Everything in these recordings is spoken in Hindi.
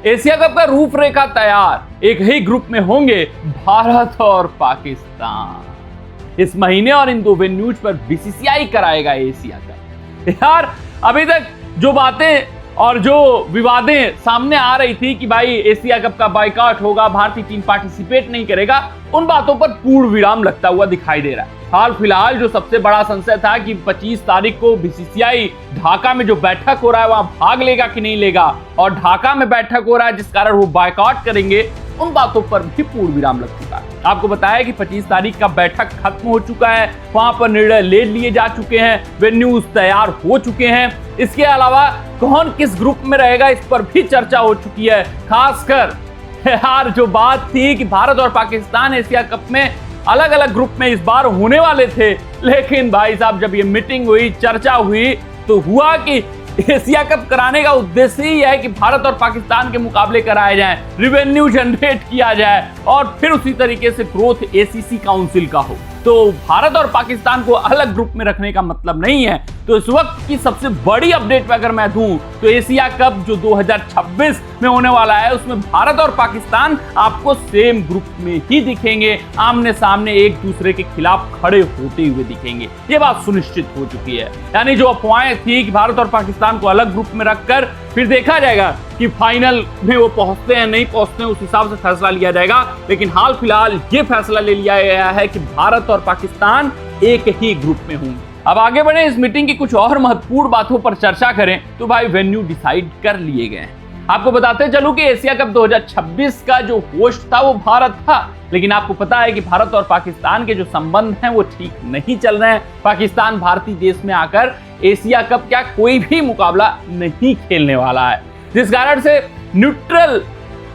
एशिया कप का रूपरेखा तैयार, एक ही ग्रुप में होंगे भारत और पाकिस्तान। इस महीने और इन दो वेन्यूज पर बीसीसीआई कराएगा एशिया कप। यार अभी तक जो बातें और जो विवादें सामने आ रही थी कि भाई एशिया कप का बायकॉट होगा, भारतीय टीम पार्टिसिपेट नहीं करेगा, उन बातों पर पूर्ण विराम लगता हुआ दिखाई दे रहा है। हाल फिलहाल जो सबसे बड़ा संशय था कि 25 तारीख को बीसीसीआई ढाका में जो बैठक हो रहा है वहां भाग लेगा कि नहीं लेगा, और ढाका में बैठक हो रहा है जिस कारण वो बायकॉट करेंगे, उन बातों पर भी पूर्ण विराम लग चुका है। आपको बताया कि 25 तारीख का बैठक खत्म हो चुका है, वहां पर निर्णय ले लिए जा चुके हैं, वेन्यूज तैयार हो चुके हैं। इसके अलावा कौन किस ग्रुप में रहेगा इस पर भी चर्चा हो चुकी है। खासकर यार जो बात थी कि भारत और पाकिस्तान एशिया कप में अलग अलग ग्रुप में इस बार होने वाले थे, लेकिन भाई साहब जब ये मीटिंग हुई, चर्चा हुई, तो हुआ कि एशिया कप कराने का उद्देश्य ही है कि भारत और पाकिस्तान के मुकाबले कराए जाएं, रिवेन्यू जनरेट किया जाए और फिर उसी तरीके से ग्रोथ एसीसी काउंसिल का हो। तो भारत और पाकिस्तान को अलग ग्रुप में रखने का मतलब नहीं है। तो इस वक्त की सबसे बड़ी अपडेट अगर मैं दूं तो एशिया कप जो 2026 में होने वाला है उसमें भारत और पाकिस्तान आपको सेम ग्रुप में ही दिखेंगे, आमने सामने एक दूसरे के खिलाफ खड़े होते हुए दिखेंगे। ये बात सुनिश्चित हो चुकी है। यानी जो अफवाहें थी कि भारत और पाकिस्तान को अलग ग्रुप में रखकर फिर देखा जाएगा कि फाइनल में वो पहुंचते हैं नहीं पहुंचते हैं, उस हिसाब से फैसला लिया जाएगा, लेकिन हाल फिलहाल ये फैसला ले लिया गया है कि भारत और पाकिस्तान एक ही ग्रुप में होंगे। अब आगे बढ़े, इस मीटिंग की कुछ और महत्वपूर्ण बातों पर चर्चा करें तो भाई वेन्यू डिसाइड कर लिए गए हैं। आपको बताते चलूं कि एशिया कप 2026 का जो होस्ट था वो भारत था, लेकिन आपको पता है कि भारत और पाकिस्तान के जो संबंध हैं वो ठीक नहीं चल रहे हैं। पाकिस्तान भारतीय देश में आकर एशिया कप क्या कोई भी मुकाबला नहीं खेलने वाला है, जिस कारण से न्यूट्रल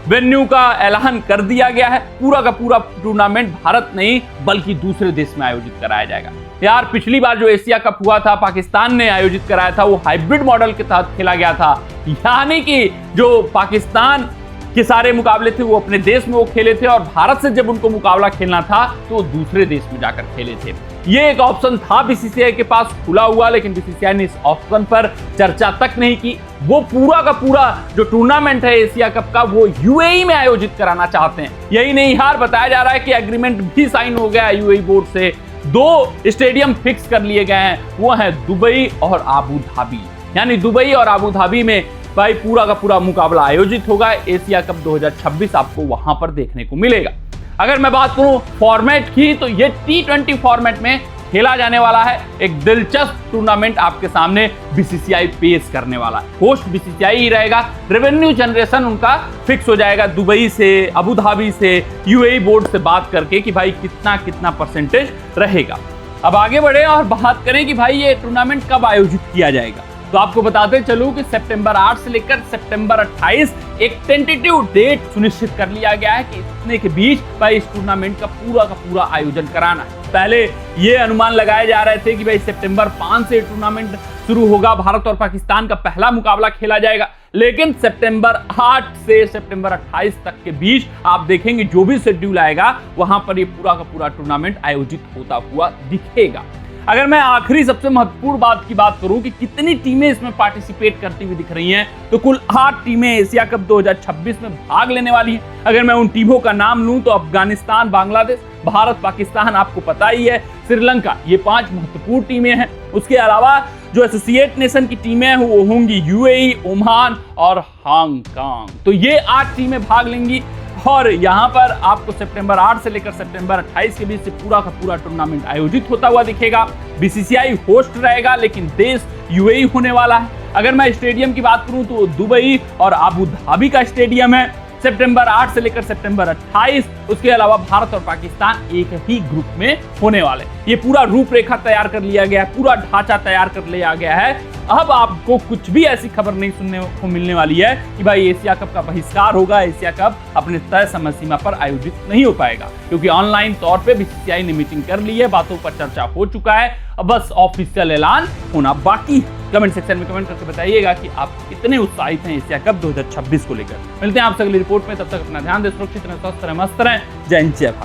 वेन्यू का ऐलान कर दिया गया है। पूरा का पूरा टूर्नामेंट भारत नहीं बल्कि दूसरे देश में आयोजित कराया जाएगा। यार पिछली बार जो एशिया कप हुआ था पाकिस्तान ने आयोजित कराया था, वो हाइब्रिड मॉडल के तहत खेला गया था, यानी कि जो पाकिस्तान के सारे मुकाबले थे वो अपने देश में वो खेले थे और भारत से जब उनको मुकाबला खेलना था तो वो दूसरे देश में जाकर खेले थे। ये एक ऑप्शन था बीसीसीआई के पास खुला हुआ, लेकिन बीसीसीआई ने इस ऑप्शन पर चर्चा तक नहीं की। वो पूरा का पूरा जो टूर्नामेंट है एशिया कप का वो यूएई में आयोजित कराना चाहते हैं। यही नहीं यार, बताया जा रहा है कि एग्रीमेंट भी साइन हो गया है यूएई बोर्ड से। 2 स्टेडियम फिक्स कर लिए गए हैं, वो है दुबई और आबू धाबी। यानी दुबई और आबू धाबी में भाई पूरा का पूरा मुकाबला आयोजित होगा। एशिया कप 2026 आपको वहां पर देखने को मिलेगा। अगर मैं बात करूं फॉर्मेट की तो ये T20 फॉर्मेट में खेला जाने वाला है। एक दिलचस्प टूर्नामेंट आपके सामने बीसीसीआई पेश करने वाला है। होस्ट बीसीसीआई ही रहेगा। रेवेन्यू जनरेशन उनका फिक्स हो जाएगा दुबई से, अबू धाबी से, यूएई बोर्ड से बात करके कि भाई कितना कितना परसेंटेज रहेगा। अब आगे बढ़े और बात करें कि भाई ये टूर्नामेंट कब आयोजित किया जाएगा, तो आपको बताते चलूं कि सितंबर 8 से लेकर सितंबर 28 एक टेंटेटिव डेट सुनिश्चित कर लिया गया है कि इतने के बीच भाई इस टूर्नामेंट का पूरा आयोजन कराना है। पहले ये अनुमान लगाए जा रहे थे कि भाई सितंबर 5 से टूर्नामेंट शुरू होगा, भारत और पाकिस्तान का पहला मुकाबला खेला जाएगा, लेकिन सितंबर 8 से सितंबर 28 तक के बीच आप देखेंगे जो भी शेड्यूल आएगा वहां पर ये पूरा का पूरा टूर्नामेंट आयोजित होता हुआ दिखेगा। अगर मैं आखिरी सबसे महत्वपूर्ण बात की बात करूं कि कितनी टीमें इसमें पार्टिसिपेट करती हुई दिख रही हैं, तो कुल 8 टीमें एशिया कप 2026 में भाग लेने वाली हैं। अगर मैं उन टीमों का नाम लूं तो अफगानिस्तान, बांग्लादेश, भारत, पाकिस्तान आपको पता ही है, श्रीलंका, ये 5 महत्वपूर्ण टीमें हैं। उसके अलावा जो एसोसिएट नेशन की टीमें हैं वो होंगी यूएई, ओमान और हांगकांग। तो ये 8 टीमें भाग लेंगी और यहाँ पर आपको सितंबर 8 से लेकर सितंबर 28 के बीच से पूरा का पूरा टूर्नामेंट आयोजित होता हुआ दिखेगा। बीसीसीआई होस्ट रहेगा लेकिन देश यूएई होने वाला है। अगर मैं स्टेडियम की बात करूं तो दुबई और आबू धाबी का स्टेडियम है। सितंबर 8 से लेकर सितंबर 28, उसके अलावा भारत और पाकिस्तान एक ही ग्रुप में होने वाले। ये पूरा रूपरेखा तैयार कर लिया गया है, पूरा ढांचा तैयार कर लिया गया है। अब आपको कुछ भी ऐसी खबर नहीं सुनने को मिलने वाली है कि भाई एशिया कप का बहिष्कार होगा, एशिया कप अपने तय समय सीमा पर आयोजित नहीं हो पाएगा, क्योंकि ऑनलाइन तौर पे बीसीसीआई ने मीटिंग कर ली है, बातों पर चर्चा हो चुका है, अब बस ऑफिशियल ऐलान होना बाकी है। कमेंट सेक्शन में कमेंट करके बताइएगा कि आप कितने उत्साहित हैं एशिया कप 2026 को लेकर। मिलते हैं आपसे अगली रिपोर्ट में, तब तक अपना ध्यान दें, सुरक्षित रहें, स्वस्थ रहें, मस्त रहें। जय हिंद, जय भारत।